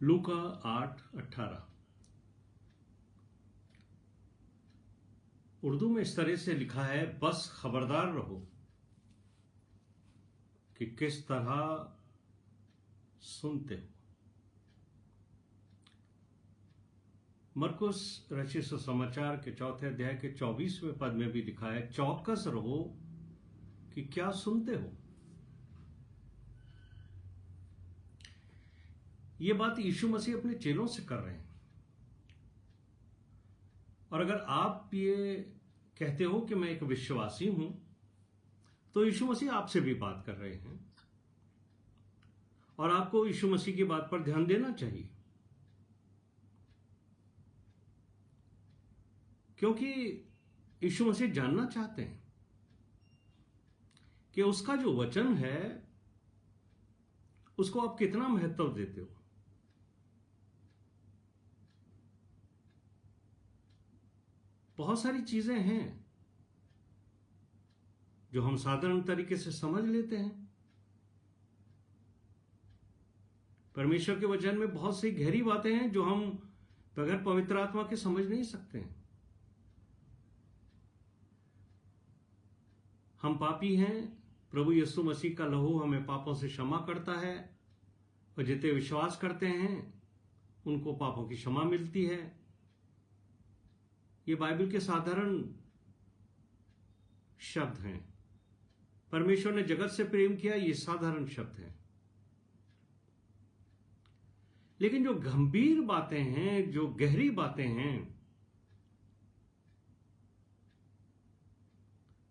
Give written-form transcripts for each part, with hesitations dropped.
लूका 8:18। उर्दू में इस तरह से लिखा है, बस खबरदार रहो कि किस तरह सुनते हो। मरकुस रचित सुसमाचार के 4 अध्याय के 24वें पद में भी लिखा है, चौकस रहो कि क्या सुनते हो। यह बात यीशु मसीह अपने चेलों से कर रहे हैं। और अगर आप ये कहते हो कि मैं एक विश्वासी हूं, तो यीशु मसीह आपसे भी बात कर रहे हैं और आपको यीशु मसीह की बात पर ध्यान देना चाहिए, क्योंकि यीशु मसीह जानना चाहते हैं कि उसका जो वचन है उसको आप कितना महत्व देते हो। बहुत सारी चीजें हैं जो हम साधारण तरीके से समझ लेते हैं। परमेश्वर के वचन में बहुत सी गहरी बातें हैं जो हम बगैर पवित्र आत्मा के समझ नहीं सकते हैं। हम पापी हैं, प्रभु यीशु मसीह का लहू हमें पापों से क्षमा करता है और जितने विश्वास करते हैं उनको पापों की क्षमा मिलती है। ये बाइबल के साधारण शब्द हैं। परमेश्वर ने जगत से प्रेम किया, ये साधारण शब्द हैं। लेकिन जो गंभीर बातें हैं, जो गहरी बातें हैं,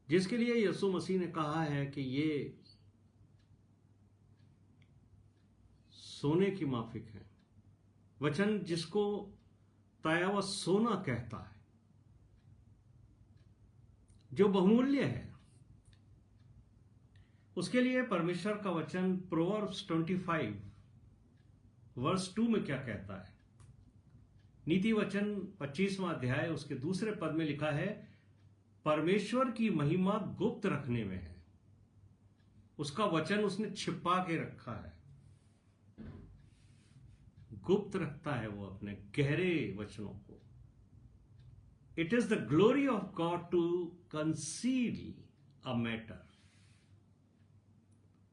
जिसके लिए यीशु मसीह ने कहा है कि ये सोने की माफिक है, वचन जिसको ताया हुआ सोना कहता है, जो बहुमूल्य है, उसके लिए परमेश्वर का वचन प्रोवर्ब्स 25 वर्स 2 में क्या कहता है। नीति वचन 25वां अध्याय उसके दूसरे पद में लिखा है, परमेश्वर की महिमा गुप्त रखने में है, उसका वचन उसने छिपा के रखा है। गुप्त रखता है वो अपने गहरे वचनों को। It is the glory of God to conceal a matter.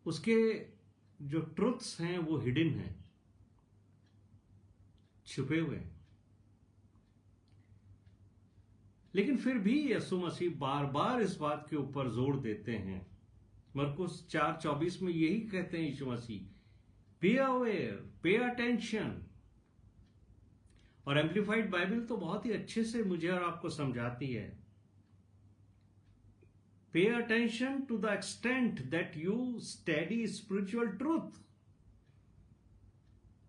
उसके जो ट्रुथ्स हैं वो हिडन हैं, छुपे हुए हैं। लेकिन फिर भी यीशु मसीह बार बार इस बात के ऊपर जोर देते हैं। मरकुस 4:24 में यही कहते हैं यीशु मसीह, बी अवेयर, पे अटेंशन। और एम्प्लीफाइड बाइबल तो बहुत ही अच्छे से मुझे और आपको समझाती है, pay attention to the extent that you study spiritual truth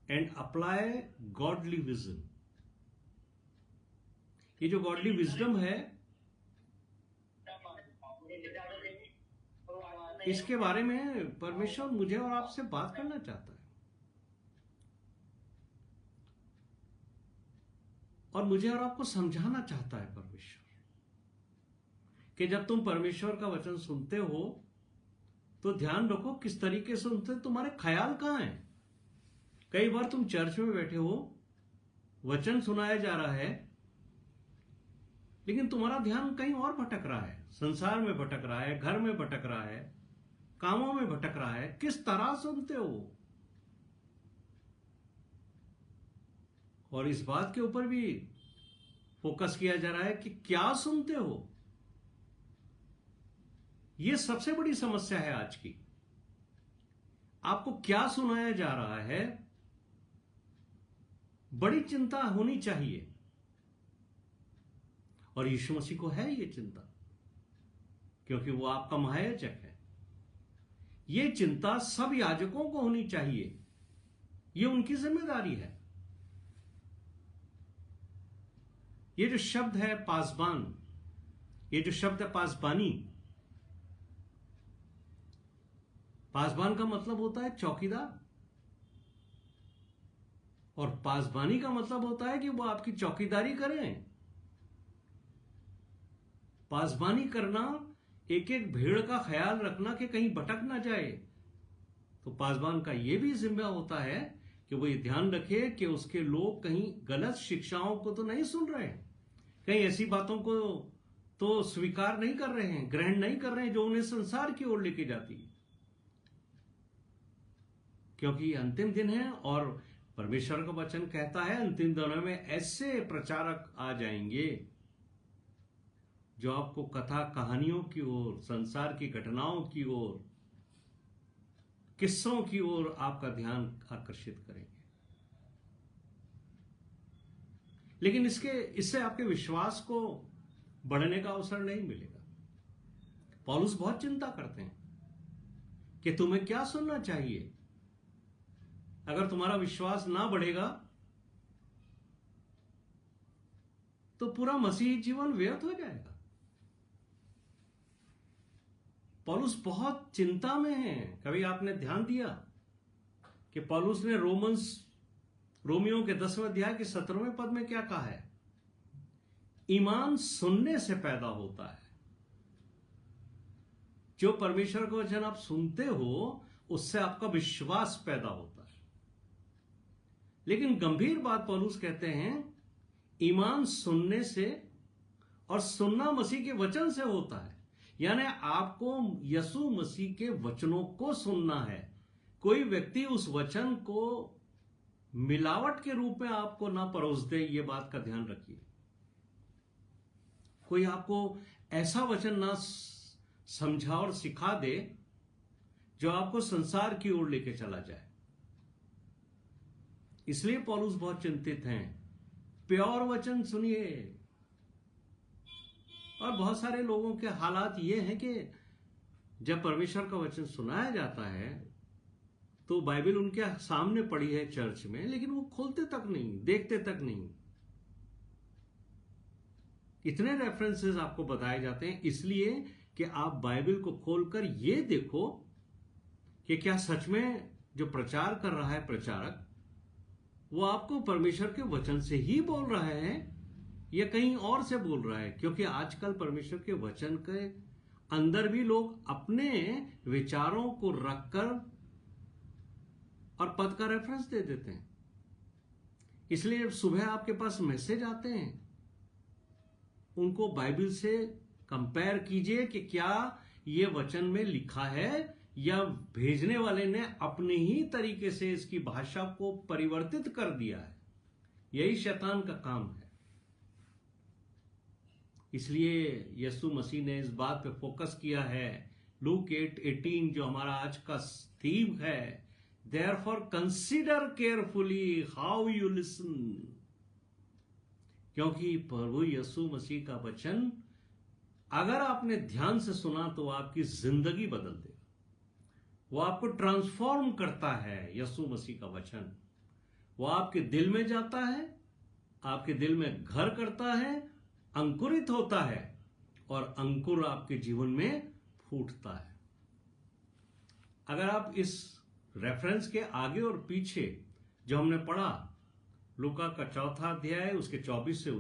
and apply godly vision. ये जो गॉडली विजडम है, इसके बारे में परमेश्वर मुझे और आपसे बात करना चाहता है। और मुझे और आपको समझाना चाहता है परमेश्वर कि जब तुम परमेश्वर का वचन सुनते हो तो ध्यान रखो किस तरीके से सुनते हो, तुम्हारे ख्याल कहां हैं। कई बार तुम चर्च में बैठे हो, वचन सुनाया जा रहा है, लेकिन तुम्हारा ध्यान कहीं और भटक रहा है, संसार में भटक रहा है, घर में भटक रहा है, कामों में भटक रहा है। किस तरह सुनते हो? और इस बात के ऊपर भी फोकस किया जा रहा है कि क्या सुनते हो। यह सबसे बड़ी समस्या है आज की। आपको क्या सुनाया जा रहा है, बड़ी चिंता होनी चाहिए। और यीशु मसीह को है ये चिंता, क्योंकि वो आपका महायाजक है। ये चिंता सब याजकों को होनी चाहिए, ये उनकी जिम्मेदारी है। ये जो शब्द है पासबान, ये जो शब्द है पासबानी, पासबान का मतलब होता है चौकीदार, और पासबानी का मतलब होता है कि वो आपकी चौकीदारी करें। पासबानी करना, एक एक भेड़ का ख्याल रखना कि कहीं भटक ना जाए। तो पासबान का यह भी जिम्मा होता है कि वो ये ध्यान रखे कि उसके लोग कहीं गलत शिक्षाओं को तो नहीं सुन रहे हैं, कहीं ऐसी बातों को तो स्वीकार नहीं कर रहे हैं, ग्रहण नहीं कर रहे हैं जो उन्हें संसार की ओर लेके जाती है। क्योंकि अंतिम दिन है और परमेश्वर का वचन कहता है अंतिम दिनों में ऐसे प्रचारक आ जाएंगे जो आपको कथा कहानियों की ओर, संसार की घटनाओं की ओर, किस्सों की ओर आपका ध्यान आकर्षित करेंगे। लेकिन इससे आपके विश्वास को बढ़ने का अवसर नहीं मिलेगा। पौलुस बहुत चिंता करते हैं कि तुम्हें क्या सुनना चाहिए। अगर तुम्हारा विश्वास ना बढ़ेगा तो पूरा मसीही जीवन व्यर्थ हो जाएगा। पौलुस बहुत चिंता में है। कभी आपने ध्यान दिया कि पौलुस ने रोमियो के 10वें अध्याय के 17वें पद में क्या कहा है? ईमान सुनने से पैदा होता है। जो परमेश्वर का वचन आप सुनते हो उससे आपका विश्वास पैदा होता है। लेकिन गंभीर बात पौलुस कहते हैं, ईमान सुनने से और सुनना मसीह के वचन से होता है। यानी आपको यीशु मसीह के वचनों को सुनना है। कोई व्यक्ति उस वचन को मिलावट के रूप में आपको ना परोस दे, ये बात का ध्यान रखिए। कोई आपको ऐसा वचन ना समझा और सिखा दे जो आपको संसार की ओर लेके चला जाए। इसलिए पौलुस बहुत चिंतित हैं। प्योर वचन सुनिए। और बहुत सारे लोगों के हालात ये हैं कि जब परमेश्वर का वचन सुनाया जाता है तो बाइबल उनके सामने पड़ी है चर्च में, लेकिन वो खोलते तक नहीं, देखते तक नहीं। इतने रेफरेंसेस आपको बताए जाते हैं इसलिए कि आप बाइबल को खोलकर ये देखो कि क्या सच में जो प्रचार कर रहा है प्रचारक, वो आपको परमेश्वर के वचन से ही बोल रहा है या कहीं और से बोल रहा है। क्योंकि आजकल परमेश्वर के वचन के अंदर भी लोग अपने विचारों को रखकर और पद का रेफरेंस दे देते हैं। इसलिए जब सुबह आपके पास मैसेज आते हैं, उनको बाइबल से कंपेयर कीजिए कि क्या ये वचन में लिखा है या भेजने वाले ने अपने ही तरीके से इसकी भाषा को परिवर्तित कर दिया है। यही शैतान का काम है। इसलिए यीशु मसीह ने इस बात पे फोकस किया है। लूक 8:18 जो हमारा आज का थीम है, therefore consider carefully how you listen. क्योंकि प्रभु यीशु मसीह का वचन अगर आपने ध्यान से सुना तो आपकी जिंदगी बदल देगा। वो आपको ट्रांसफॉर्म करता है। यीशु मसीह का वचन वो आपके दिल में जाता है, आपके दिल में घर करता है, अंकुरित होता है और अंकुर आपके जीवन में फूटता है। अगर आप इस रेफरेंस के आगे और पीछे जो हमने पढ़ा, लूका का 4था अध्याय उसके 24 से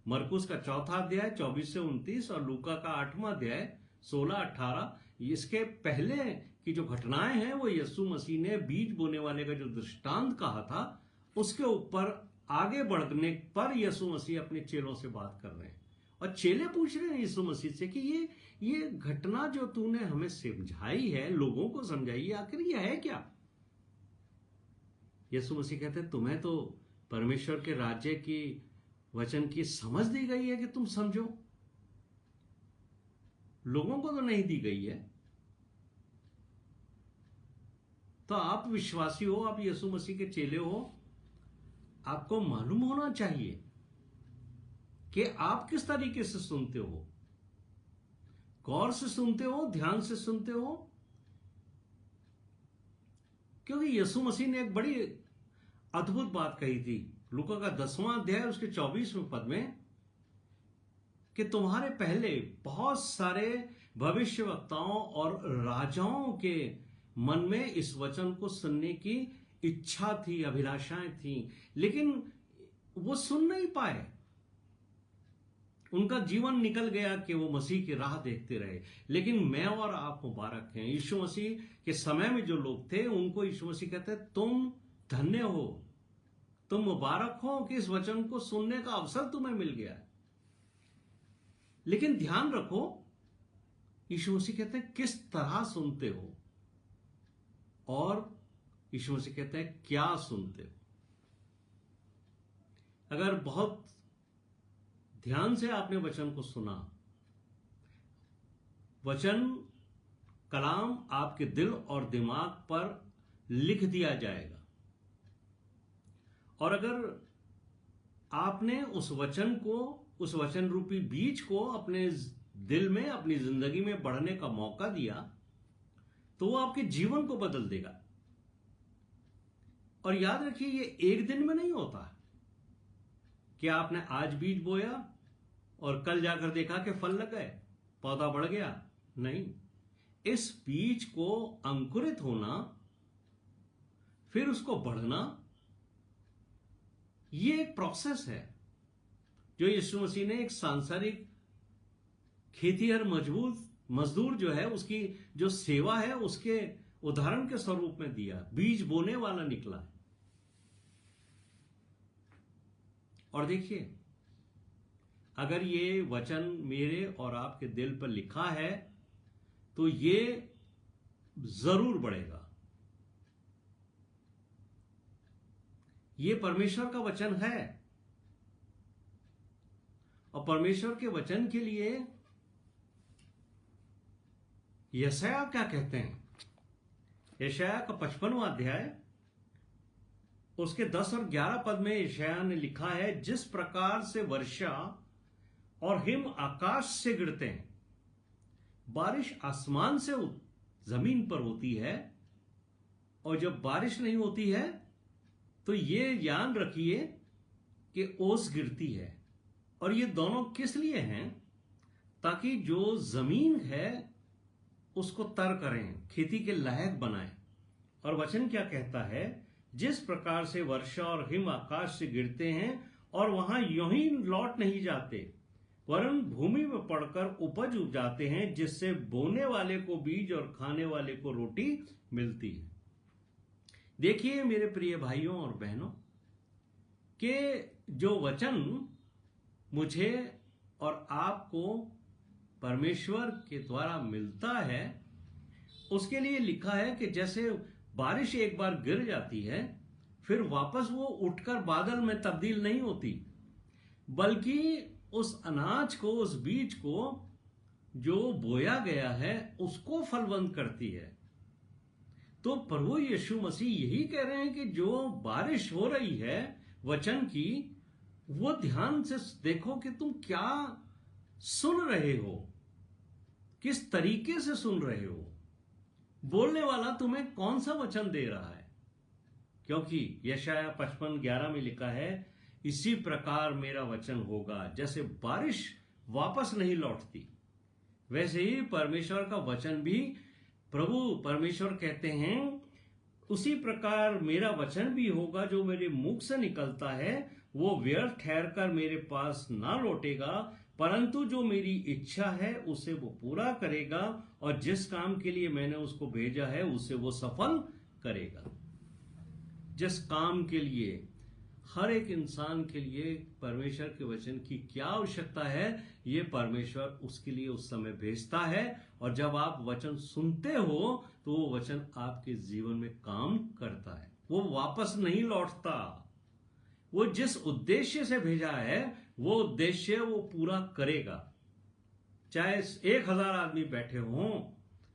मरकुस का 4था अध्याय 24 से 29 और लूका का 8वां अध्याय 16-18, इसके पहले की जो घटनाएं हैं वो यीशु मसीह ने बीज बोने वाले का जो दृष्टांत कहा था उसके ऊपर आगे बढ़ने पर यीशु मसीह अपने चेलों से बात कर रहे हैं। और चेले पूछ रहे हैं यीशु मसीह से कि ये घटना जो तूने हमें समझाई है, लोगों को समझाई है, आखिर ये है क्या? यीशु मसीह कहते हैं तुम्हें तो परमेश्वर के राज्य की वचन की समझ दी गई है कि तुम समझो, लोगों को तो नहीं दी गई है। तो आप विश्वासी हो, आप यीशु मसीह के चेले हो, आपको मालूम होना चाहिए कि आप किस तरीके से सुनते हो। गौर से सुनते हो, ध्यान से सुनते हो। क्योंकि यीशु मसीह ने एक बड़ी अद्भुत बात कही थी लूका का 10वां अध्याय उसके 24वें पद में कि तुम्हारे पहले बहुत सारे भविष्यवक्ताओं और राजाओं के मन में इस वचन को सुनने की इच्छा थी, अभिलाषाएं थी, लेकिन वो सुन नहीं पाए। उनका जीवन निकल गया कि वो मसीह की राह देखते रहे। लेकिन मैं और आप मुबारक हैं। यीशु मसीह के समय में जो लोग थे उनको यीशु मसीह कहते हैं तुम धन्य हो, तुम मुबारक हो कि इस वचन को सुनने का अवसर तुम्हें मिल गया है। लेकिन ध्यान रखो, यीशु मसीह कहते हैं किस तरह सुनते हो, और यीशु मसीह कहते हैं क्या सुनते हो। अगर बहुत ध्यान से आपने वचन को सुना, वचन कलाम आपके दिल और दिमाग पर लिख दिया जाएगा, और अगर आपने उस वचन को, उस वचन रूपी बीज को अपने दिल में, अपनी जिंदगी में बढ़ने का मौका दिया, तो वो आपके जीवन को बदल देगा। और याद रखिए, ये एक दिन में नहीं होता कि आपने आज बीज बोया और कल जाकर देखा कि फल लग गए, पौधा बढ़ गया। नहीं, इस बीज को अंकुरित होना, फिर उसको बढ़ना, ये एक प्रोसेस है जो यीशु मसीह ने एक सांसारिक खेतीहर मजदूर जो है, उसकी जो सेवा है, उसके उदाहरण के स्वरूप में दिया। बीज बोने वाला निकला है। और देखिए, अगर ये वचन मेरे और आपके दिल पर लिखा है तो ये जरूर बढ़ेगा। ये परमेश्वर का वचन है, और परमेश्वर के वचन के लिए यशायाह क्या कहते हैं? यशायाह का 55वां अध्याय, उसके 10 और 11 पद में यशायाह ने लिखा है, जिस प्रकार से वर्षा और हिम आकाश से गिरते हैं, बारिश आसमान से जमीन पर होती है, और जब बारिश नहीं होती है तो ये ध्यान रखिए कि ओस गिरती है। और ये दोनों किस लिए हैं? ताकि जो जमीन है उसको तर करें, खेती के लायक बनाएं। और वचन क्या कहता है? जिस प्रकार से वर्षा और हिम आकाश से गिरते हैं और वहां यूं ही लौट नहीं जाते, वरन भूमि में पड़कर उपज उपजाते हैं, जिससे बोने वाले को बीज और खाने वाले को रोटी मिलती है। देखिए मेरे प्रिय भाइयों और बहनों, कि जो वचन मुझे और आपको परमेश्वर के द्वारा मिलता है, उसके लिए लिखा है कि जैसे बारिश एक बार गिर जाती है, फिर वापस वो उठकर बादल में तब्दील नहीं होती, बल्कि उस अनाज को, उस बीज को जो बोया गया है, उसको फलवंत करती है। तो प्रभु यीशु मसीह यही कह रहे हैं कि जो बारिश हो रही है वचन की, वो ध्यान से देखो कि तुम क्या सुन रहे हो, किस तरीके से सुन रहे हो, बोलने वाला तुम्हें कौन सा वचन दे रहा है। क्योंकि यशायाह 55:11 में लिखा है, इसी प्रकार मेरा वचन होगा। जैसे बारिश वापस नहीं लौटती, वैसे ही परमेश्वर का वचन भी, प्रभु परमेश्वर कहते हैं, उसी प्रकार मेरा वचन भी होगा जो मेरे मुख से निकलता है, वो व्यर्थ ठहरकर मेरे पास ना लौटेगा, परंतु जो मेरी इच्छा है उसे वो पूरा करेगा, और जिस काम के लिए मैंने उसको भेजा है उसे वो सफल करेगा। जिस काम के लिए, हर एक इंसान के लिए परमेश्वर के वचन की क्या आवश्यकता है, ये परमेश्वर उसके लिए उस समय भेजता है। और जब आप वचन सुनते हो तो वो वचन आपके जीवन में काम करता है, वो वापस नहीं लौटता। वो जिस उद्देश्य से भेजा है वो उद्देश्य वो पूरा करेगा। चाहे 1000 आदमी बैठे हों,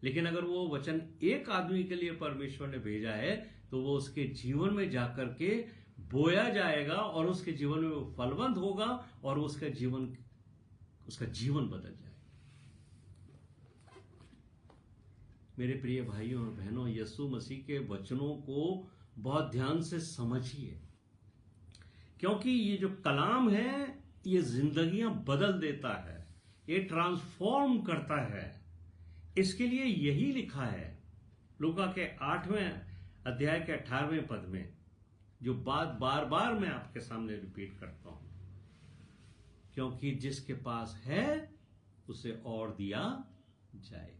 लेकिन अगर वो वचन एक आदमी के लिए परमेश्वर ने भेजा है तो वो उसके जीवन में जाकर के बोया जाएगा, और उसके जीवन में वो फलवंत होगा, और उसका जीवन बदल जाएगा। मेरे प्रिय भाइयों और बहनों, यीशु मसीह के वचनों को बहुत ध्यान से समझिए, क्योंकि ये जो कलाम है ये जिंदगियां बदल देता है, ये ट्रांसफॉर्म करता है। इसके लिए यही लिखा है लूका के 8वें अध्याय के 18वें पद में, जो बात बार बार मैं आपके सामने रिपीट करता हूं, क्योंकि जिसके पास है उसे और दिया जाएगा।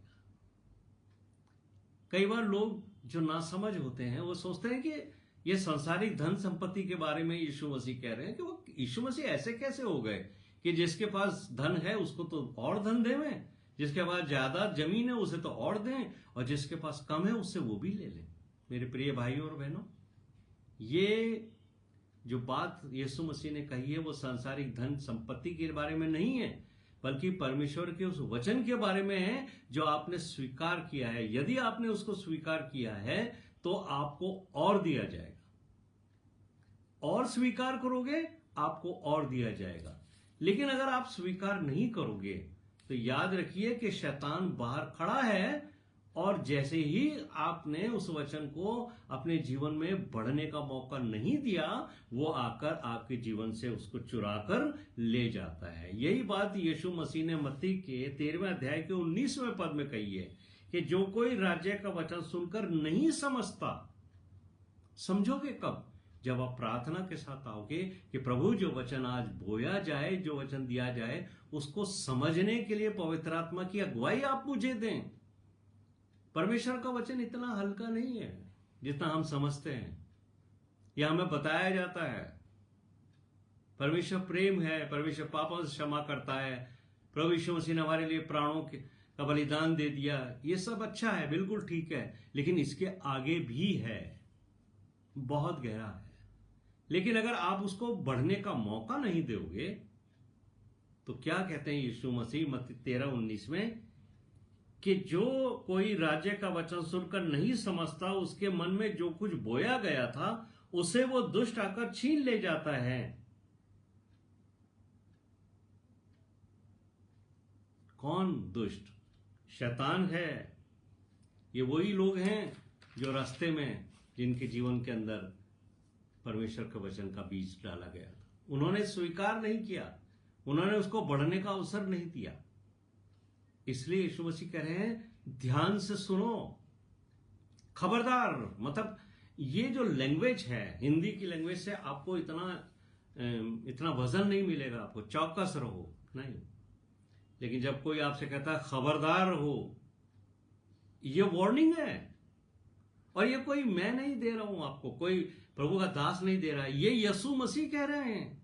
कई बार लोग जो नासमझ होते हैं वो सोचते हैं कि ये सांसारिक धन संपत्ति के बारे में यीशु मसीह कह रहे हैं कि वो यीशु मसीह ऐसे कैसे हो गए कि जिसके पास धन है उसको तो और धन देवें, जिसके पास ज्यादा जमीन है उसे तो और दें, और जिसके पास कम है उससे वो भी ले लें। मेरे प्रिय भाइयों और बहनों, ये जो बात यीशु मसीह ने कही है वो सांसारिक धन संपत्ति के बारे में नहीं है, बल्कि परमेश्वर के उस वचन के बारे में है जो आपने स्वीकार किया है। यदि आपने उसको स्वीकार किया है तो आपको और दिया जाएगा, और स्वीकार करोगे आपको और दिया जाएगा। लेकिन अगर आप स्वीकार नहीं करोगे तो याद रखिए कि शैतान बाहर खड़ा है, और जैसे ही आपने उस वचन को अपने जीवन में बढ़ने का मौका नहीं दिया, वो आकर आपके जीवन से उसको चुराकर ले जाता है। यही बात यीशु मसीह ने मत्ती के 13वें अध्याय के 19वें पद में कही है कि जो कोई राज्य का वचन सुनकर नहीं समझता, समझोगे कब? जब आप प्रार्थना के साथ आओगे कि प्रभु जो वचन आज बोया जाए, जो वचन दिया जाए, उसको समझने के लिए पवित्र आत्मा की अगुवाई आप मुझे दें। परमेश्वर का वचन इतना हल्का नहीं है जितना हम समझते हैं या हमें बताया जाता है। परमेश्वर प्रेम है, परमेश्वर पापों से क्षमा करता है, प्रभु यीशु मसीह ने हमारे लिए प्राणों का बलिदान दे दिया, ये सब अच्छा है, बिल्कुल ठीक है, लेकिन इसके आगे भी है, बहुत गहरा है। लेकिन अगर आप उसको बढ़ने का मौका नहीं दोगे तो क्या कहते हैं यीशु मसीह मत्ती 13:19 में कि जो कोई राज्य का वचन सुनकर नहीं समझता, उसके मन में जो कुछ बोया गया था उसे वो दुष्ट आकर छीन ले जाता है। कौन दुष्ट? शैतान है। ये वही लोग हैं जो रास्ते में, जिनके जीवन के अंदर परमेश्वर के वचन का बीज डाला गया था, उन्होंने स्वीकार नहीं किया, उन्होंने उसको बढ़ने का अवसर नहीं दिया। इसलिए यीशु मसीह कह रहे हैं ध्यान से सुनो, खबरदार। मतलब ये जो लैंग्वेज है, हिंदी की लैंग्वेज से आपको इतना वजन नहीं मिलेगा, आपको चौकस रहो नहीं। लेकिन जब कोई आपसे कहता है खबरदार हो, ये वार्निंग है। और ये कोई मैं नहीं दे रहा हूं आपको, कोई प्रभु का दास नहीं दे रहा है, ये यीशु मसीह कह रहे हैं।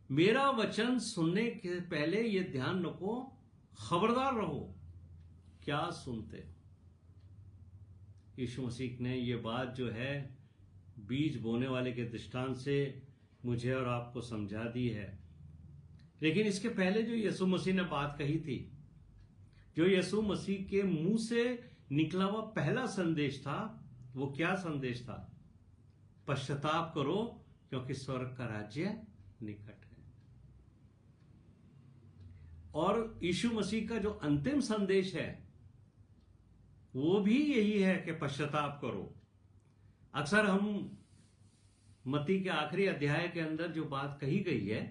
मेरा वचन सुनने के पहले ये ध्यान रखो, खबरदार रहो, क्या सुनते हो। यीशु मसीह ने ये बात जो है बीज बोने वाले के दृष्टांत से मुझे और आपको समझा दी है। लेकिन इसके पहले जो यीशु मसीह ने बात कही थी, जो यीशु मसीह के मुंह से निकला हुआ पहला संदेश था, वो क्या संदेश था? पश्चाताप करो क्योंकि स्वर्ग का राज्य निकट है। और यीशु मसीह का जो अंतिम संदेश है वो भी यही है कि पश्चाताप करो। अक्सर हम मत्ती के आखिरी अध्याय के अंदर जो बात कही गई है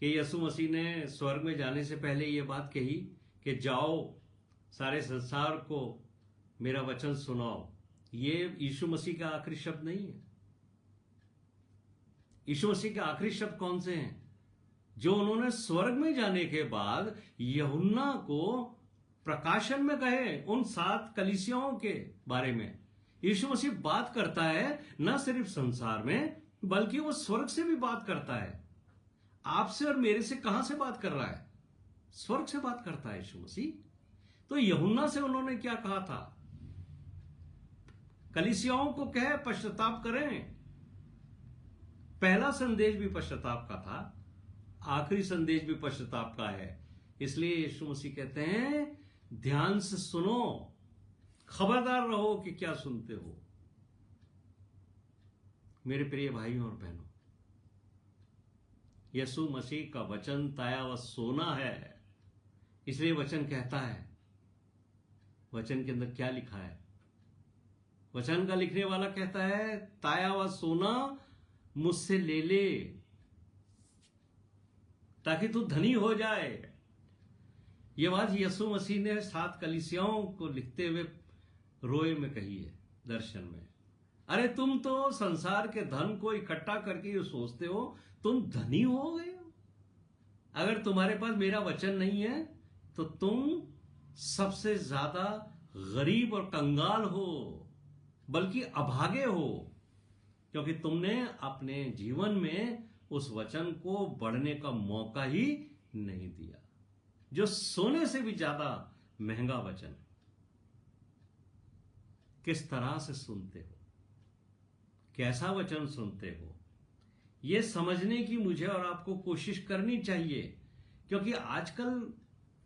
कि यीशु मसीह ने स्वर्ग में जाने से पहले ये बात कही कि जाओ सारे संसार को मेरा वचन सुनाओ, ये यीशु मसीह का आखिरी शब्द नहीं है। यीशु मसीह के आखिरी शब्द कौन से हैं? जो उन्होंने स्वर्ग में जाने के बाद यूहन्ना को प्रकाशन में कहे, उन 7 कलीसियाओं के बारे में यीशु मसीह बात करता है, न सिर्फ संसार में बल्कि वो स्वर्ग से भी बात करता है। आपसे और मेरे से कहां से बात कर रहा है? स्वर्ग से बात करता है यीशु मसीह। तो यूहन्ना से उन्होंने क्या कहा था? कलीसियाओं को कहे पश्चाताप करें। पहला संदेश भी पश्चाताप का था, आखिरी संदेश भी पश्चाताप का है। इसलिए यीशु मसीह कहते हैं ध्यान से सुनो, खबरदार रहो कि क्या सुनते हो। मेरे प्रिय भाइयों और बहनों, यीशु मसीह का वचन ताया व सोना है। इसलिए वचन कहता है, वचन के अंदर क्या लिखा है? वचन का लिखने वाला कहता है ताया व सोना मुझसे ले ले ताकि तू धनी हो जाए। यह बात यीशु मसीह ने 7 कलीसियाओं को लिखते हुए रोए में कही है, दर्शन में। अरे तुम तो संसार के धन को इकट्ठा करके ये सोचते हो तुम धनी हो गए हो। अगर तुम्हारे पास मेरा वचन नहीं है तो तुम सबसे ज्यादा गरीब और कंगाल हो, बल्कि अभागे हो। क्योंकि तुमने अपने जीवन में उस वचन को बढ़ने का मौका ही नहीं दिया, जो सोने से भी ज्यादा महंगा वचन। किस तरह से सुनते हो, कैसा वचन सुनते हो, यह समझने की मुझे और आपको कोशिश करनी चाहिए। क्योंकि आजकल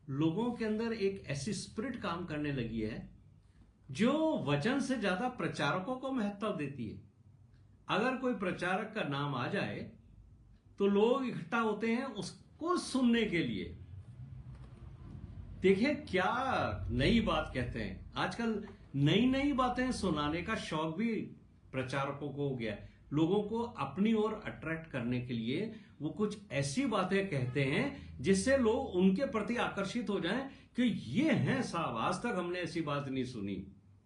लोगों के अंदर एक ऐसी स्पिरिट काम करने लगी है जो वचन से ज्यादा प्रचारकों को महत्व देती है। अगर कोई प्रचारक का नाम आ जाए तो लोग इकट्ठा होते हैं उसको सुनने के लिए। देखिए क्या नई बात कहते हैं, आजकल नई नई बातें सुनाने का शौक भी प्रचारकों को हो गया है। लोगों को अपनी ओर अट्रैक्ट करने के लिए वो कुछ ऐसी बातें कहते हैं जिससे लोग उनके प्रति आकर्षित हो जाएं कि ये हैं साहब, आज तक हमने ऐसी बात नहीं सुनी,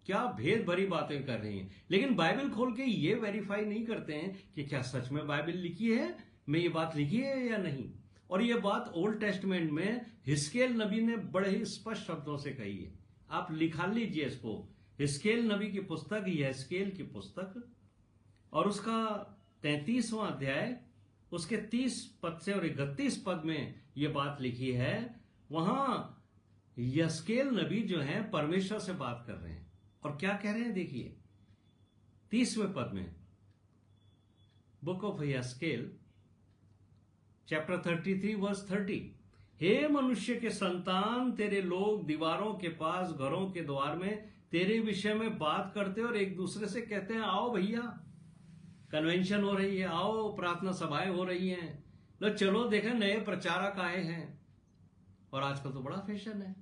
क्या भेद भरी बातें कर रही हैं। लेकिन बाइबल खोल के ये वेरीफाई नहीं करते हैं कि क्या सच में बाइबल लिखी है, में ये बात लिखी है या नहीं। और ये बात ओल्ड टेस्टमेंट में हिस्केल नबी ने बड़े ही स्पष्ट शब्दों से कही है। आप लिखा लीजिए इसको, हिस्केल नबी की पुस्तक, यहेजकेल की पुस्तक, और उसका 33वां अध्याय, उसके 30 पद से और 31 पद में यह बात लिखी है। वहां यहेजकेल नबी जो है परमेश्वर से बात कर रहे हैं और क्या कह रहे हैं देखिए 30वें पद में, बुक ऑफ यहेजकेल चैप्टर 33 वर्स 30, हे मनुष्य के संतान, तेरे लोग दीवारों के पास, घरों के द्वार में तेरे विषय में बात करते और एक दूसरे से कहते हैं, आओ भैया कन्वेंशन हो रही है, आओ प्रार्थना सभाएं हो रही हैं, लो चलो देखें नए प्रचारक आए हैं। और आजकल तो बड़ा फैशन है,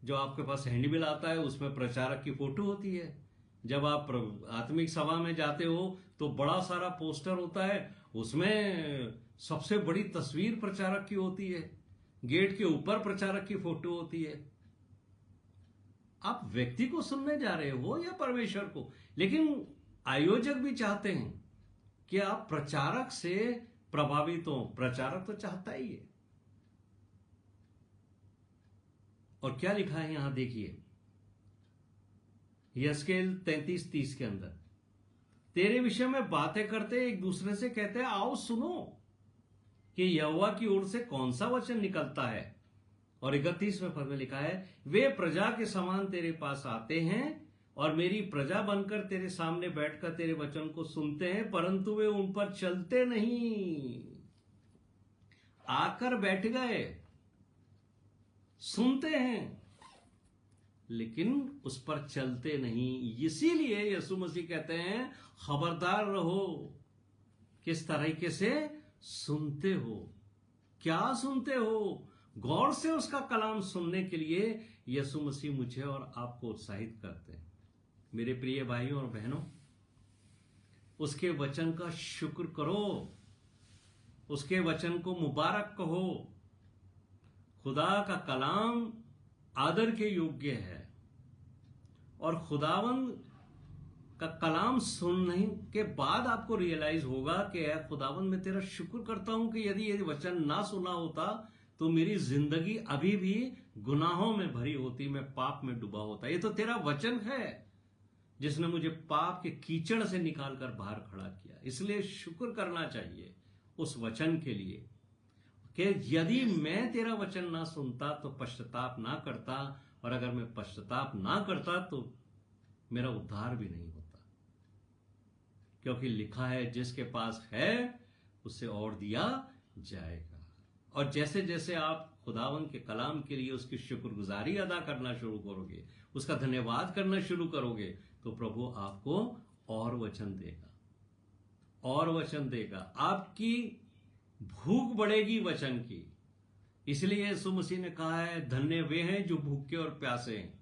जो आपके पास हैंडबिल आता है उसमें प्रचारक की फोटो होती है। जब आप आत्मिक सभा में जाते हो तो बड़ा सारा पोस्टर होता है, उसमें सबसे बड़ी तस्वीर प्रचारक की होती है, गेट के ऊपर प्रचारक की फोटो होती है। आप व्यक्ति को सुनने जा रहे हो या परमेश्वर को? लेकिन आयोजक भी चाहते हैं कि आप प्रचारक से प्रभावित हो, प्रचारक तो चाहता ही है। और क्या लिखा है यहां देखिए, यहेजकेल 33:30 के अंदर, तेरे विषय में बातें करते एक दूसरे से कहते हैं, आओ सुनो कि यहोवा की ओर से कौन सा वचन निकलता है। और 31वें पद में लिखा है, वे प्रजा के समान तेरे पास आते हैं और मेरी प्रजा बनकर तेरे सामने बैठकर तेरे वचन को सुनते हैं, परंतु वे उन पर चलते नहीं। आकर बैठ गए, सुनते हैं लेकिन उस पर चलते नहीं। इसीलिए यीशु मसीह कहते हैं, खबरदार रहो, किस तरीके से सुनते हो, क्या सुनते हो। गौर से उसका कलाम सुनने के लिए यीशु मसीह मुझे और आपको उत्साहित करते हैं। मेरे प्रिय भाइयों और बहनों, उसके वचन का शुक्र करो, उसके वचन को मुबारक कहो। खुदा का कलाम आदर के योग्य है और खुदावंद का कलाम सुनने के बाद आपको रियलाइज होगा कि खुदावंद मैं तेरा शुक्र करता हूं कि यदि ये वचन ना सुना होता तो मेरी जिंदगी अभी भी गुनाहों में भरी होती, मैं पाप में डूबा होता। ये तो तेरा वचन है जिसने मुझे पाप के कीचड़ से निकालकर बाहर खड़ा किया। इसलिए शुक्र करना चाहिए उस वचन के लिए कि यदि मैं तेरा वचन ना सुनता तो पश्चाताप ना करता, और अगर मैं पश्चाताप ना करता तो मेरा उद्धार भी नहीं होता। क्योंकि लिखा है, जिसके पास है उसे और दिया जाएगा। और जैसे जैसे आप खुदावन के कलाम के लिए उसकी शुक्रगुजारी अदा करना शुरू करोगे, उसका धन्यवाद करना शुरू करोगे, तो प्रभु आपको और वचन देगा, और वचन देगा। आपकी भूख बढ़ेगी वचन की। इसलिए यीशु मसीह ने कहा है, धन्य वे हैं जो भूखे और प्यासे हैं।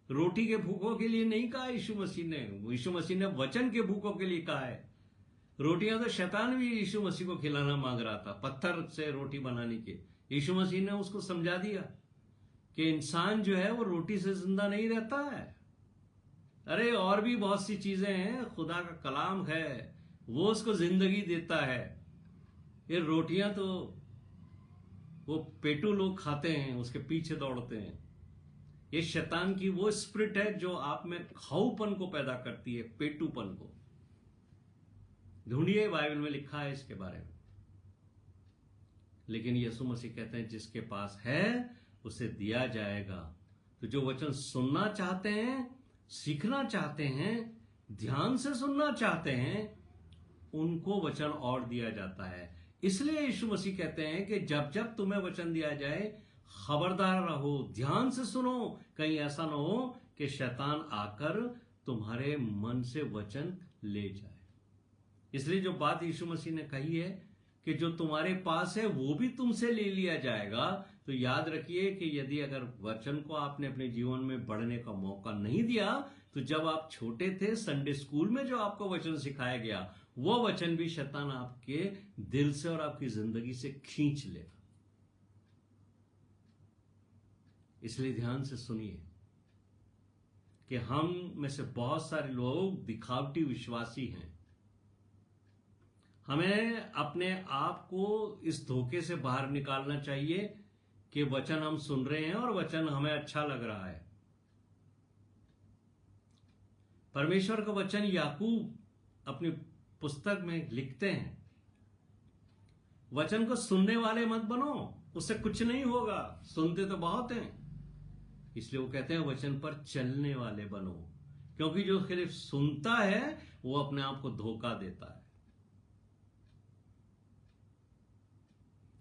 रोटी के भूखों के लिए नहीं कहा यीशु मसीह ने, यीशु मसीह ने वचन के भूखों के लिए कहा है। रोटियां तो शैतान भी यीशु मसीह को खिलाना मांग रहा था, पत्थर से रोटी बनाने के। यीशु मसीह ने उसको समझा दिया कि इंसान जो है वो रोटी से जिंदा नहीं रहता है। अरे और भी बहुत सी चीजें हैं, खुदा का कलाम है, वो उसको जिंदगी देता है। ये रोटियां तो वो पेटू लोग खाते हैं, उसके पीछे दौड़ते हैं। ये शैतान की वो स्पिरिट है जो आप में खाऊपन को पैदा करती है, पेटूपन को। ढूंढिए, बाइबल में लिखा है इसके बारे में। लेकिन यीशु मसीह कहते हैं जिसके पास है उसे दिया जाएगा। तो जो वचन सुनना चाहते हैं, सीखना चाहते हैं, ध्यान से सुनना चाहते हैं, उनको वचन और दिया जाता है। इसलिए यीशु मसीह कहते हैं कि जब जब तुम्हें वचन दिया जाए, खबरदार रहो, ध्यान से सुनो, कहीं ऐसा ना हो कि शैतान आकर तुम्हारे मन से वचन ले जाए। इसलिए जो बात यीशु मसीह ने कही है कि जो तुम्हारे पास है वो भी तुमसे ले लिया जाएगा, तो याद रखिए कि यदि अगर वचन को आपने अपने जीवन में बढ़ने का मौका नहीं दिया, तो जब आप छोटे थे, संडे स्कूल में जो आपको वचन सिखाया गया, वो वचन भी शैतान आपके दिल से और आपकी जिंदगी से खींच लेगा। इसलिए ध्यान से सुनिए कि हम में से बहुत सारे लोग दिखावटी विश्वासी हैं। हमें अपने आप को इस धोखे से बाहर निकालना चाहिए कि वचन हम सुन रहे हैं और वचन हमें अच्छा लग रहा है। परमेश्वर का वचन याकूब अपनी पुस्तक में लिखते हैं, वचन को सुनने वाले मत बनो, उससे कुछ नहीं होगा, सुनते तो बहुत हैं। इसलिए वो कहते हैं वचन पर चलने वाले बनो, क्योंकि जो सिर्फ सुनता है वो अपने आप को धोखा देता है।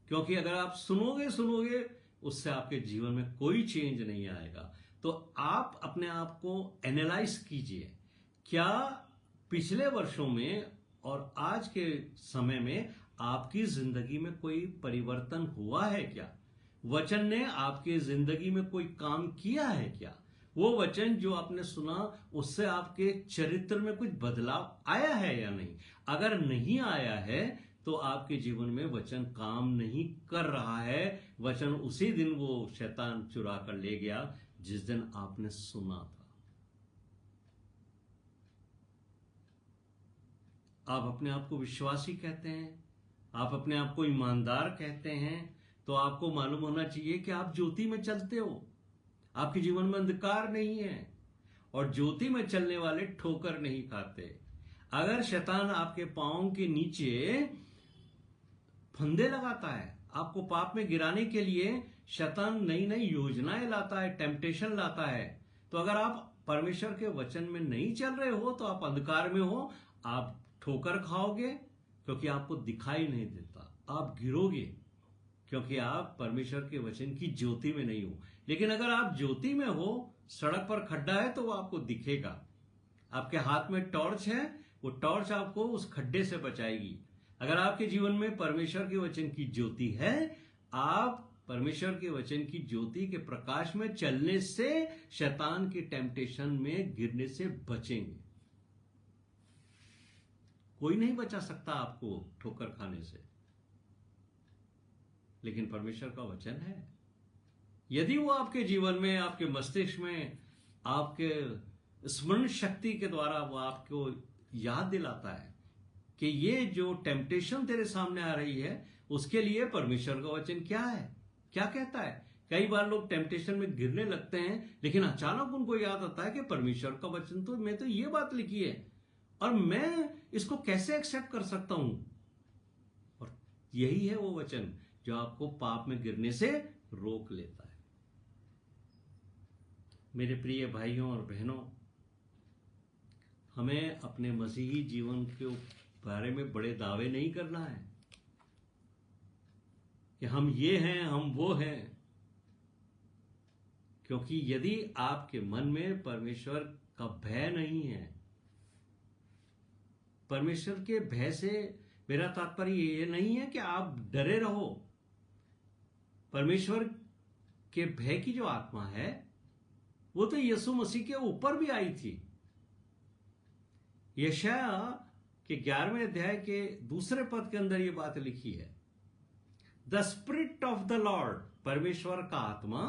क्योंकि अगर आप सुनोगे उससे आपके जीवन में कोई चेंज नहीं आएगा। तो आप अपने आप को एनालाइज कीजिए, क्या पिछले वर्षों में और आज के समय में आपकी जिंदगी में कोई परिवर्तन हुआ है क्या? वचन ने आपकी जिंदगी में कोई काम किया है क्या? वो वचन जो आपने सुना, उससे आपके चरित्र में कुछ बदलाव आया है या नहीं? अगर नहीं आया है तो आपके जीवन में वचन काम नहीं कर रहा है। वचन उसी दिन वो शैतान चुरा कर ले गया जिस दिन आपने सुना था। आप अपने आप को विश्वासी कहते हैं, आप अपने आप को ईमानदार कहते हैं, तो आपको मालूम होना चाहिए कि आप ज्योति में चलते हो, आपके जीवन में अंधकार नहीं है, और ज्योति में चलने वाले ठोकर नहीं खाते। अगर शैतान आपके पांव के नीचे फंदे लगाता है, आपको पाप में गिराने के लिए शैतान नई नई योजनाएं लाता है, टेम्पटेशन लाता है, तो अगर आप परमेश्वर के वचन में नहीं चल रहे हो तो आप अंधकार में हो, आप ठोकर खाओगे क्योंकि आपको दिखाई नहीं देता, आप गिरोगे क्योंकि आप परमेश्वर के वचन की ज्योति में नहीं हो। लेकिन अगर आप ज्योति में हो, सड़क पर खड्डा है तो वो आपको दिखेगा, आपके हाथ में टॉर्च है, वो टॉर्च आपको उस खड्डे से बचाएगी। अगर आपके जीवन में परमेश्वर के वचन की ज्योति है, आप परमेश्वर के वचन की ज्योति के प्रकाश में चलने से शैतान की टेम्पटेशन में गिरने से बचेंगे। कोई नहीं बचा सकता आपको ठोकर खाने से, लेकिन परमेश्वर का वचन है। यदि वो आपके जीवन में, आपके मस्तिष्क में, आपके स्मरण शक्ति के द्वारा वो आपको याद दिलाता है कि ये जो टेम्पटेशन तेरे सामने आ रही है, उसके लिए परमेश्वर का वचन क्या है, क्या कहता है। कई बार लोग टेम्पटेशन में गिरने लगते हैं, लेकिन अचानक उनको याद आता है कि परमेश्वर का वचन तो में तो ये बात लिखी है और मैं इसको कैसे एक्सेप्ट कर सकता हूं। और यही है वो वचन जो आपको पाप में गिरने से रोक लेता है। मेरे प्रिय भाइयों और बहनों, हमें अपने मसीही जीवन के बारे में बड़े दावे नहीं करना है कि हम ये हैं, हम वो हैं, क्योंकि यदि आपके मन में परमेश्वर का भय नहीं है, परमेश्वर के भय से मेरा तात्पर्य ये नहीं है कि आप डरे रहो। परमेश्वर के भय की जो आत्मा है वो तो यीशु मसीह के ऊपर भी आई थी। यशाया के 11वें अध्याय के 2 पद के अंदर ये बात लिखी है, the spirit of the Lord, परमेश्वर का आत्मा,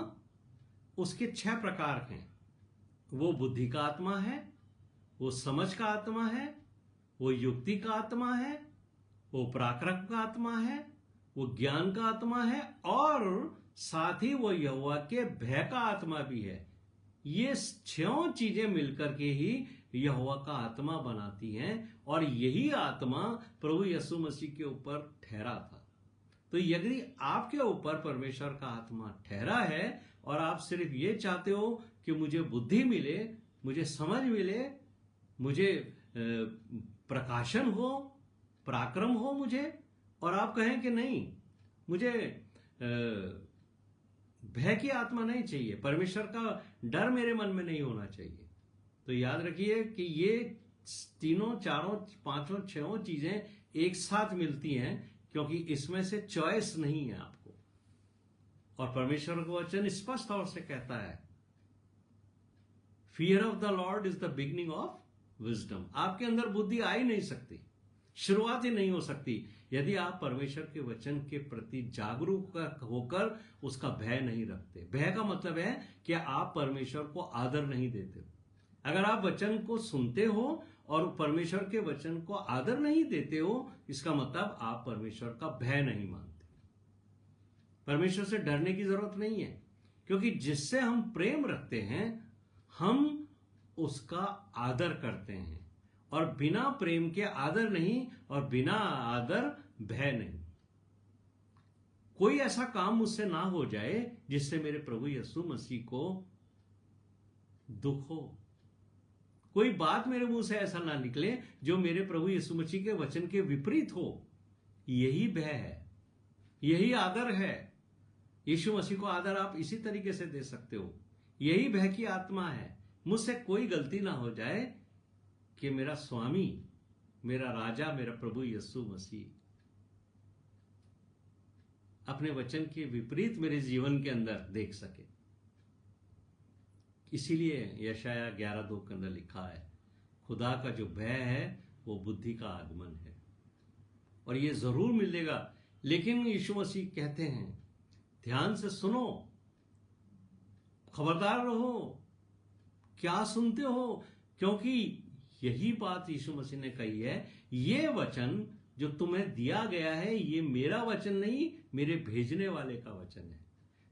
उसके 6 प्रकार हैं। वो बुद्धि का आत्मा है, वो समझ का आत्मा है, वो युक्ति का आत्मा है, वो पराक्रम का आत्मा है, वो ज्ञान का आत्मा है, और साथ ही वो यहोवा के भय का आत्मा भी है। ये 6 चीजें मिलकर के ही यहोवा का आत्मा बनाती हैं, और यही आत्मा प्रभु यीशु मसीह के ऊपर ठहरा था। तो यदि आपके ऊपर परमेश्वर का आत्मा ठहरा है और आप सिर्फ ये चाहते हो कि मुझे बुद्धि मिले, मुझे समझ मिले, मुझे प्रकाशन हो, पराक्रम हो मुझे, और आप कहें कि नहीं, मुझे भय की आत्मा नहीं चाहिए, परमेश्वर का डर मेरे मन में नहीं होना चाहिए, तो याद रखिए कि ये तीनों, चारों, पांचों, छहों चीजें एक साथ मिलती हैं, क्योंकि इसमें से चॉइस नहीं है आपको। और परमेश्वर का वचन स्पष्ट तौर से कहता है, fear of the Lord is the beginning of wisdom. आपके अंदर बुद्धि आ ही नहीं सकती, शुरुआत ही नहीं हो सकती, यदि आप परमेश्वर के वचन के प्रति जागरूक होकर उसका भय नहीं रखते। भय का मतलब है कि आप परमेश्वर को आदर नहीं देते हो। अगर आप वचन को सुनते हो और परमेश्वर के वचन को आदर नहीं देते हो, इसका मतलब आप परमेश्वर का भय नहीं मानते। परमेश्वर से डरने की जरूरत नहीं है, क्योंकि जिससे हम प्रेम रखते हैं हम उसका आदर करते हैं, और बिना प्रेम के आदर नहीं, और बिना आदर भय नहीं। कोई ऐसा काम मुझसे ना हो जाए जिससे मेरे प्रभु यीशु मसीह को दुख हो, कोई बात मेरे मुंह से ऐसा ना निकले जो मेरे प्रभु यीशु मसीह के वचन के विपरीत हो। यही भय है, यही आदर है। यीशु मसीह को आदर आप इसी तरीके से दे सकते हो। यही भय की आत्मा है, मुझसे कोई गलती ना हो जाए कि मेरा स्वामी, मेरा राजा, मेरा प्रभु यीशु मसीह अपने वचन के विपरीत मेरे जीवन के अंदर देख सके। इसीलिए यशाया 11:2 के अंदर लिखा है, खुदा का जो भय है वो बुद्धि का आगमन है, और ये जरूर मिलेगा। लेकिन यीशु मसीह कहते हैं, ध्यान से सुनो, खबरदार रहो, क्या सुनते हो, क्योंकि यही बात यीशु मसीह ने कही है, ये वचन जो तुम्हें दिया गया है ये मेरा वचन नहीं, मेरे भेजने वाले का वचन है।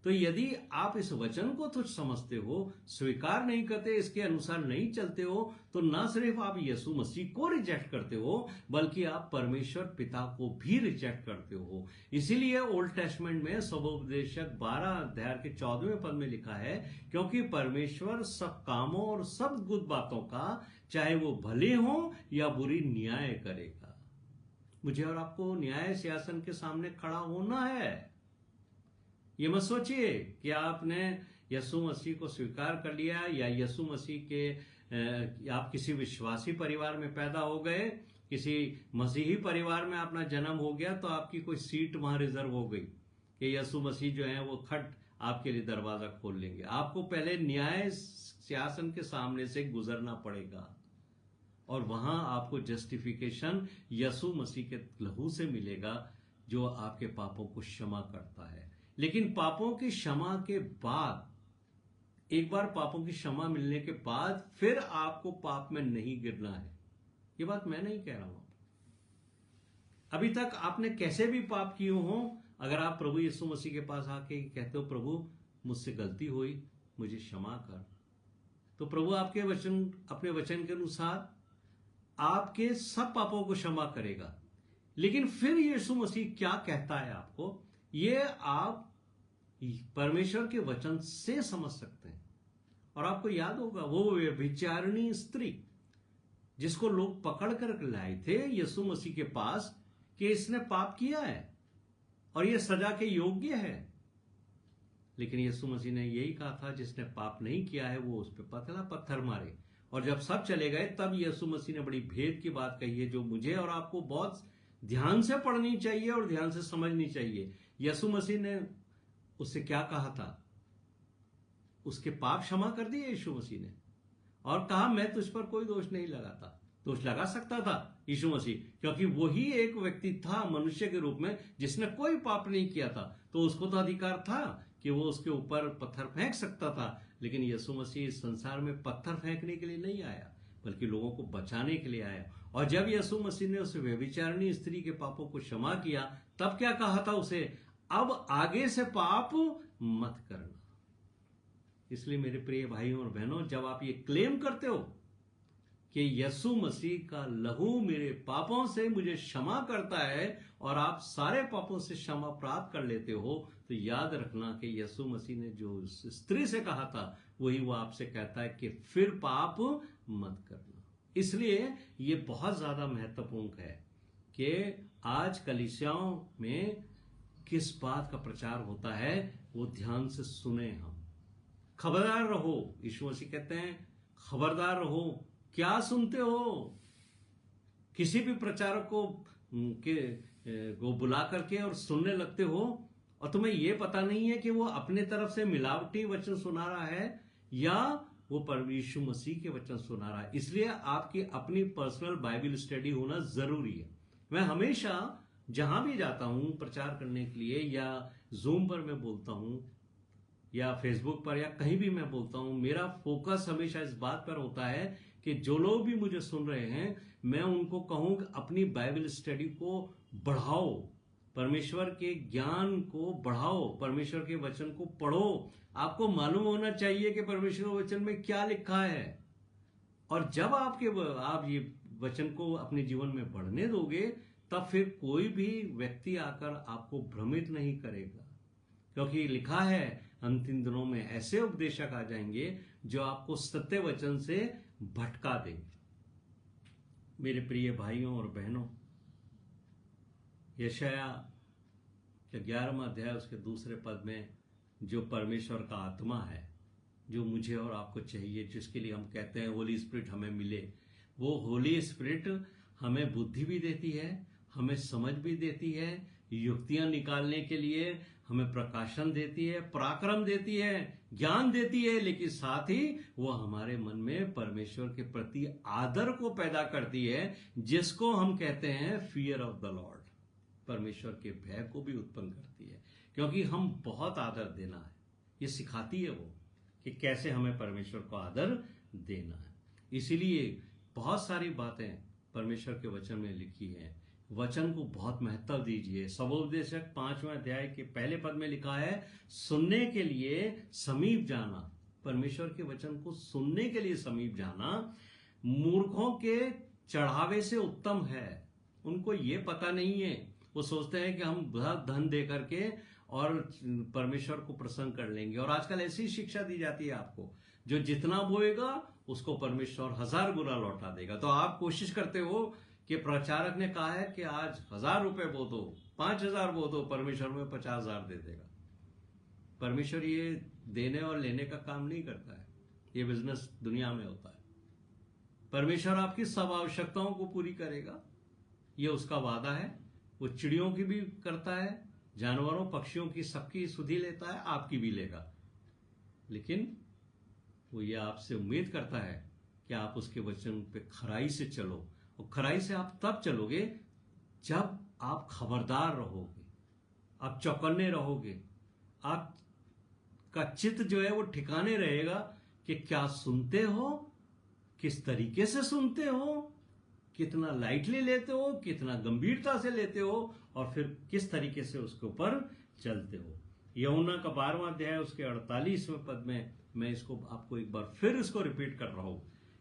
तो यदि आप इस वचन को तुच्छ समझते हो, स्वीकार नहीं करते, इसके अनुसार नहीं चलते हो, तो ना सिर्फ आप यीशु मसीह को रिजेक्ट करते हो, बल्कि आप परमेश्वर पिता को भी रिजेक्ट करते हो। इसीलिए ओल्ड टेस्टमेंट में सबोपदेशक 12 अध्याय के 14वें पद में लिखा है, क्योंकि परमेश्वर सब कामों और सब गुड बातों का, चाहे वो भले हो या बुरी, न्याय करेगा। मुझे और आपको न्याय सिंहासन के सामने खड़ा होना है। ये मत सोचिए कि आपने यीशु मसीह को स्वीकार कर लिया, या यीशु मसीह के आप किसी विश्वासी परिवार में पैदा हो गए, किसी मसीही परिवार में अपना जन्म हो गया, तो आपकी कोई सीट वहां रिजर्व हो गई कि यीशु मसीह जो है वो खट आपके लिए दरवाजा खोल लेंगे। आपको पहले न्याय सिंहासन के सामने से गुजरना पड़ेगा, और वहां आपको जस्टिफिकेशन यीशु मसीह के लहू से मिलेगा, जो आपके पापों को क्षमा करता है। लेकिन पापों की क्षमा के बाद, एक बार पापों की क्षमा मिलने के बाद, फिर आपको पाप में नहीं गिरना है। ये बात मैं नहीं कह रहा हूं। अभी तक आपने कैसे भी पाप किए हो, अगर आप प्रभु यीशु मसीह के पास आके कहते हो, प्रभु मुझसे गलती हुई, मुझे क्षमा कर, तो प्रभु आपके वचन, अपने वचन के अनुसार आपके सब पापों को क्षमा करेगा। लेकिन फिर यीशु मसीह क्या कहता है आपको, ये आप परमेश्वर के वचन से समझ सकते हैं। और आपको याद होगा वो व्यभिचारिणी स्त्री जिसको लोग पकड़ कर लाए थे यीशु मसीह के पास कि इसने पाप किया है और ये सजा के योग्य है, लेकिन यीशु मसीह ने यही कहा था, जिसने पाप नहीं किया है वो उस पर पतला पत्थर मारे। और जब सब चले गए, तब यीशु मसीह ने बड़ी भेद की बात कही है, जो मुझे और आपको बहुत ध्यान से पढ़नी चाहिए और ध्यान से समझनी चाहिए। यीशु मसीह ने उससे क्या कहा था, उसके पाप क्षमा कर दिए यीशु मसीह ने, और कहा मैं तुझ पर कोई दोष नहीं लगाता। दोष लगा सकता था यीशु मसीह, क्योंकि वही एक व्यक्ति था मनुष्य के रूप में जिसने कोई पाप नहीं किया था, तो उसको तो अधिकार था कि वो उसके ऊपर पत्थर फेंक सकता था। लेकिन यीशु मसीह इस संसार में पत्थर फेंकने के लिए नहीं आया, बल्कि लोगों को बचाने के लिए आया। और जब यीशु मसीह ने उस व्यभिचारिणी स्त्री के पापों को क्षमा किया, तब क्या कहा था उसे, अब आगे से पाप मत करना। इसलिए मेरे प्रिय भाइयों और बहनों, जब आप ये क्लेम करते हो कि यीशु मसीह का लहू मेरे पापों से मुझे क्षमा करता है और आप सारे पापों से क्षमा प्राप्त कर लेते हो, तो याद रखना कि यीशु मसीह ने जो उस स्त्री से कहा था वही वो आपसे कहता है कि फिर पाप मत करना। इसलिए ये बहुत ज्यादा महत्वपूर्ण है कि आज कलीसियाओं में किस बात का प्रचार होता है वो ध्यान से सुने। हम खबरदार रहो, यीशु मसीह कहते हैं खबरदार रहो, क्या सुनते हो? किसी भी प्रचारक को बुला करके और सुनने लगते हो और तुम्हें यह पता नहीं है कि वो अपने तरफ से मिलावटी वचन सुना रहा है या वो परम यीशु मसीह के वचन सुना रहा है। इसलिए आपकी अपनी पर्सनल बाइबल स्टडी होना जरूरी है। मैं हमेशा जहां भी जाता हूं प्रचार करने के लिए, या जूम पर मैं बोलता हूं या फेसबुक पर या कहीं भी मैं बोलता हूं, मेरा फोकस हमेशा इस बात पर होता है कि जो लोग भी मुझे सुन रहे हैं मैं उनको कहूं कि अपनी बाइबल स्टडी को बढ़ाओ, परमेश्वर के ज्ञान को बढ़ाओ, परमेश्वर के वचन को पढ़ो। आपको मालूम होना चाहिए कि परमेश्वर के वचन में क्या लिखा है। और जब आप ये वचन को अपने जीवन में पढ़ने दोगे तब फिर कोई भी व्यक्ति आकर आपको भ्रमित नहीं करेगा, क्योंकि लिखा है अंतिम दिनों में ऐसे उपदेशक आ जाएंगे जो आपको सत्य वचन से भटका देंगे। मेरे प्रिय भाइयों और बहनों, यशाया के 11वां अध्याय उसके दूसरे पद में जो परमेश्वर का आत्मा है, जो मुझे और आपको चाहिए, जिसके लिए हम कहते हैं होली स्पिरिट हमें मिले, वो होली स्पिरिट हमें बुद्धि भी देती है, हमें समझ भी देती है, युक्तियां निकालने के लिए हमें प्रकाशन देती है, पराक्रम देती है, ज्ञान देती है, लेकिन साथ ही वो हमारे मन में परमेश्वर के प्रति आदर को पैदा करती है, जिसको हम कहते हैं फियर ऑफ द लॉर्ड। परमेश्वर के भय को भी उत्पन्न करती है, क्योंकि हम बहुत आदर देना है। ये सिखाती है वो कि कैसे हमें परमेश्वर को आदर देना है। इसीलिए बहुत सारी बातें परमेश्वर के वचन में लिखी है। वचन को बहुत महत्व दीजिए। सबोपदेशक 5वें अध्याय के पहले पद में लिखा है, सुनने के लिए समीप जाना। परमेश्वर के वचन को सुनने के लिए समीप जाना मूर्खों के चढ़ावे से उत्तम है। उनको ये पता नहीं है, वो सोचते हैं कि हम बहुत धन दे करके और परमेश्वर को प्रसन्न कर लेंगे। और आजकल ऐसी शिक्षा दी जाती है आपको, जो जितना बोएगा उसको परमेश्वर 1000 गुना लौटा देगा। तो आप कोशिश करते हो कि प्रचारक ने कहा है कि आज 1000 रुपए बो दो, 5000 बो दो, परमेश्वर में 50,000 दे देगा। परमेश्वर ये देने और लेने का काम नहीं करता है, ये बिजनेस दुनिया में होता है। परमेश्वर आपकी सब आवश्यकताओं को पूरी करेगा, ये उसका वादा है। वो चिड़ियों की भी करता है, जानवरों पक्षियों की सबकी सुधि लेता है, आपकी भी लेगा। लेकिन वो ये आपसे उम्मीद करता है कि आप उसके वचन पे खराई से चलो। और खराई से आप तब चलोगे जब आप खबरदार रहोगे, आप चौकन्ने रहोगे, आपका चित्त जो है वो ठिकाने रहेगा कि क्या सुनते हो, किस तरीके से सुनते हो, कितना लाइटली लेते हो, कितना गंभीरता से लेते हो, और फिर किस तरीके से उसके ऊपर चलते हो। यूहन्ना का 12वां अध्याय उसके 48वें पद में मैं इसको आपको एक बार फिर इसको रिपीट कर रहा हूं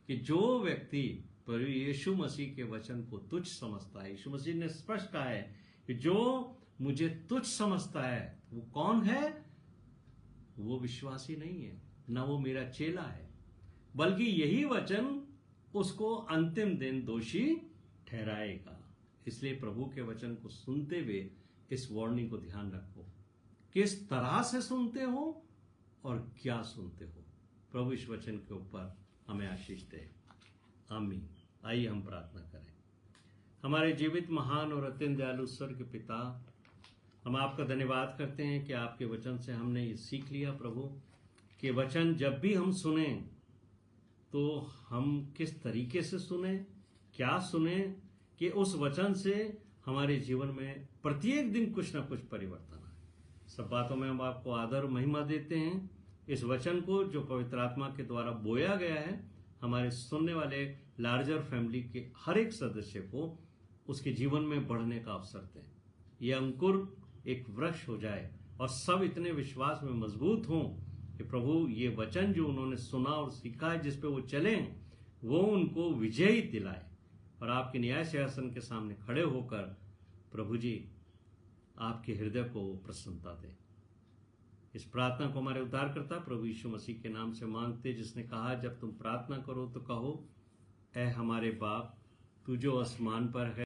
कि जो व्यक्ति प्रभु यीशु मसीह के वचन को तुच्छ समझता है, यीशु मसीह ने स्पष्ट कहा है कि जो मुझे तुच्छ समझता है वो कौन है? वो विश्वासी नहीं है, ना वो मेरा चेला है, बल्कि यही वचन उसको अंतिम दिन दोषी ठहराएगा। इसलिए प्रभु के वचन को सुनते हुए इस वार्निंग को ध्यान रखो, किस तरह से सुनते हो और क्या सुनते हो। प्रभु इस वचन के ऊपर हमें आशीष दे, आमीन। आइए हम प्रार्थना करें। हमारे जीवित महान और अत्यंत दयालु स्वर्ग के पिता, हम आपका धन्यवाद करते हैं कि आपके वचन से हमने ये सीख लिया प्रभु कि वचन जब भी हम सुने तो हम किस तरीके से सुने, क्या सुने, कि उस वचन से हमारे जीवन में प्रत्येक दिन कुछ ना कुछ परिवर्तन आए। सब बातों में हम आपको आदर महिमा देते हैं। इस वचन को जो पवित्र आत्मा के द्वारा बोया गया है, हमारे सुनने वाले लार्जर फैमिली के हर एक सदस्य को उसके जीवन में बढ़ने का अवसर दें। यह अंकुर एक वृक्ष हो जाए और सब इतने विश्वास में मजबूत हों कि प्रभु ये वचन जो उन्होंने सुना और सीखा है, जिस पे वो चलें, वो उनको विजयी दिलाए और आपके न्याय सिंहासन के सामने खड़े होकर प्रभु जी आपके हृदय को प्रसन्नता दे। इस प्रार्थना को हमारे उद्धारकर्ता प्रभु यीशु मसीह के नाम से मांगते, जिसने कहा जब तुम प्रार्थना करो तो कहो, ऐ हमारे बाप तू जो आसमान पर है